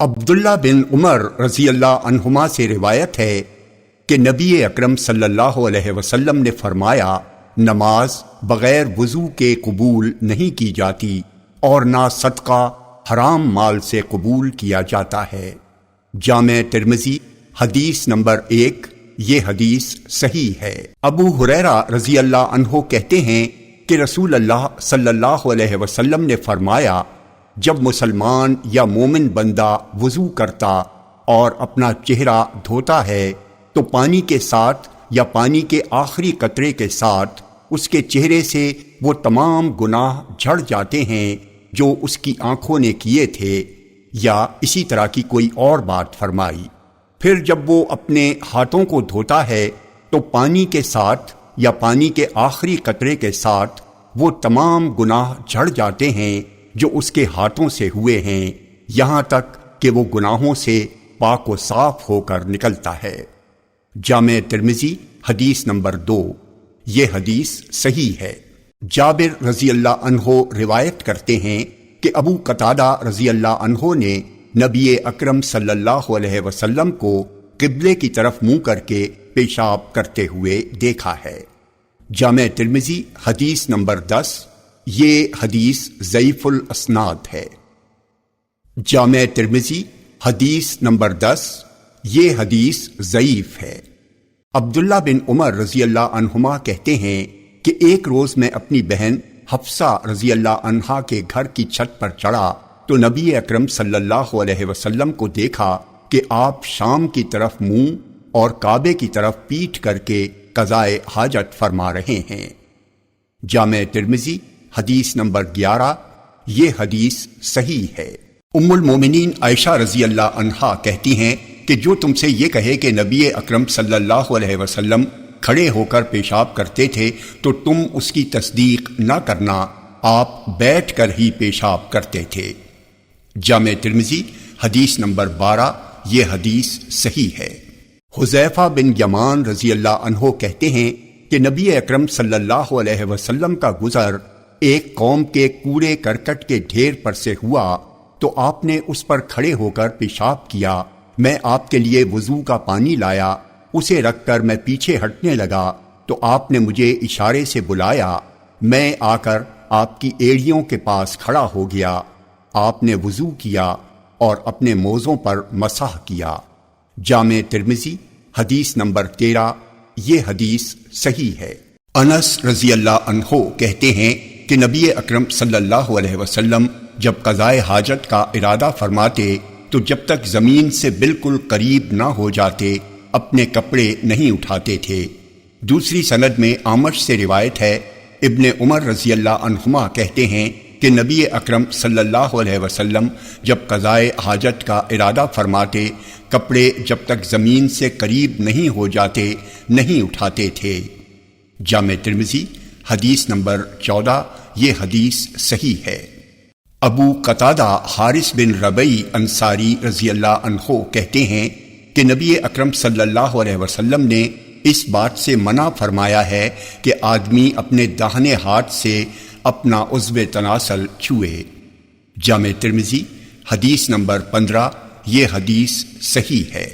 عبداللہ بن عمر رضی اللہ عنہما سے روایت ہے کہ نبی اکرم صلی اللہ علیہ وسلم نے فرمایا، نماز بغیر وضو کے قبول نہیں کی جاتی اور نہ صدقہ حرام مال سے قبول کیا جاتا ہے۔ جامع ترمذی حدیث نمبر 1۔ یہ حدیث صحیح ہے۔ ابو ہریرہ رضی اللہ عنہ کہتے ہیں کہ رسول اللہ صلی اللہ علیہ وسلم نے فرمایا، جب مسلمان یا مومن بندہ وضو کرتا اور اپنا چہرہ دھوتا ہے تو پانی کے ساتھ یا پانی کے آخری قطرے کے ساتھ اس کے چہرے سے وہ تمام گناہ جھڑ جاتے ہیں جو اس کی آنکھوں نے کیے تھے، یا اسی طرح کی کوئی اور بات فرمائی۔ پھر جب وہ اپنے ہاتھوں کو دھوتا ہے تو پانی کے ساتھ یا پانی کے آخری قطرے کے ساتھ وہ تمام گناہ جھڑ جاتے ہیں جو اس کے ہاتھوں سے ہوئے ہیں، یہاں تک کہ وہ گناہوں سے پاک و صاف ہو کر نکلتا ہے۔ جامع ترمذی حدیث نمبر 2۔ یہ حدیث صحیح ہے۔ جابر رضی اللہ عنہ روایت کرتے ہیں کہ ابو قتادہ رضی اللہ عنہ نے نبی اکرم صلی اللہ علیہ وسلم کو قبلے کی طرف منہ کر کے پیشاب کرتے ہوئے دیکھا ہے۔ جامع ترمذی حدیث نمبر 10۔ یہ حدیث ضعیف الاسناد ہے۔ جامع ترمذی حدیث نمبر 10۔ یہ حدیث ضعیف ہے۔ عبداللہ بن عمر رضی اللہ عنہما کہتے ہیں کہ ایک روز میں اپنی بہن حفصہ رضی اللہ عنہا کے گھر کی چھت پر چڑھا تو نبی اکرم صلی اللہ علیہ وسلم کو دیکھا کہ آپ شام کی طرف منہ اور کعبے کی طرف پیٹھ کر کے قضائے حاجت فرما رہے ہیں۔ جامع ترمذی حدیث نمبر 11۔ یہ حدیث صحیح ہے۔ ام المومنین عائشہ رضی اللہ عنہا کہتی ہیں کہ جو تم سے یہ کہے کہ نبی اکرم صلی اللہ علیہ وسلم کھڑے ہو کر پیشاب کرتے تھے تو تم اس کی تصدیق نہ کرنا، آپ بیٹھ کر ہی پیشاب کرتے تھے۔ جامع ترمذی حدیث نمبر 12۔ یہ حدیث صحیح ہے۔ حذیفہ بن یمان رضی اللہ عنہ کہتے ہیں کہ نبی اکرم صلی اللہ علیہ وسلم کا گزر ایک قوم کے کوڑے کرکٹ کے ڈھیر پر سے ہوا تو آپ نے اس پر کھڑے ہو کر پیشاب کیا۔ میں آپ کے لیے وضو کا پانی لایا، اسے رکھ کر میں پیچھے ہٹنے لگا تو آپ نے مجھے اشارے سے بلایا، میں آ کر آپ کی ایڑیوں کے پاس کھڑا ہو گیا۔ آپ نے وضو کیا اور اپنے موزوں پر مسح کیا۔ جامع ترمذی حدیث نمبر 13۔ یہ حدیث صحیح ہے۔ انس رضی اللہ عنہ کہتے ہیں کہ نبی اکرم صلی اللہ علیہ وسلم جب قضائے حاجت کا ارادہ فرماتے تو جب تک زمین سے بالکل قریب نہ ہو جاتے اپنے کپڑے نہیں اٹھاتے تھے۔ دوسری سند میں اعمش سے روایت ہے، ابن عمر رضی اللہ عنہما کہتے ہیں کہ نبی اکرم صلی اللہ علیہ وسلم جب قضائے حاجت کا ارادہ فرماتے کپڑے جب تک زمین سے قریب نہیں ہو جاتے نہیں اٹھاتے تھے۔ جامع ترمذی حدیث نمبر 14۔ یہ حدیث صحیح ہے۔ ابو قتادہ حارث بن ربیع انصاری رضی اللہ عنہ کہتے ہیں کہ نبی اکرم صلی اللہ علیہ وسلم نے اس بات سے منع فرمایا ہے کہ آدمی اپنے داہنے ہاتھ سے اپنا عضو تناسل چھوئے۔ جامع ترمذی حدیث نمبر 15۔ یہ حدیث صحیح ہے۔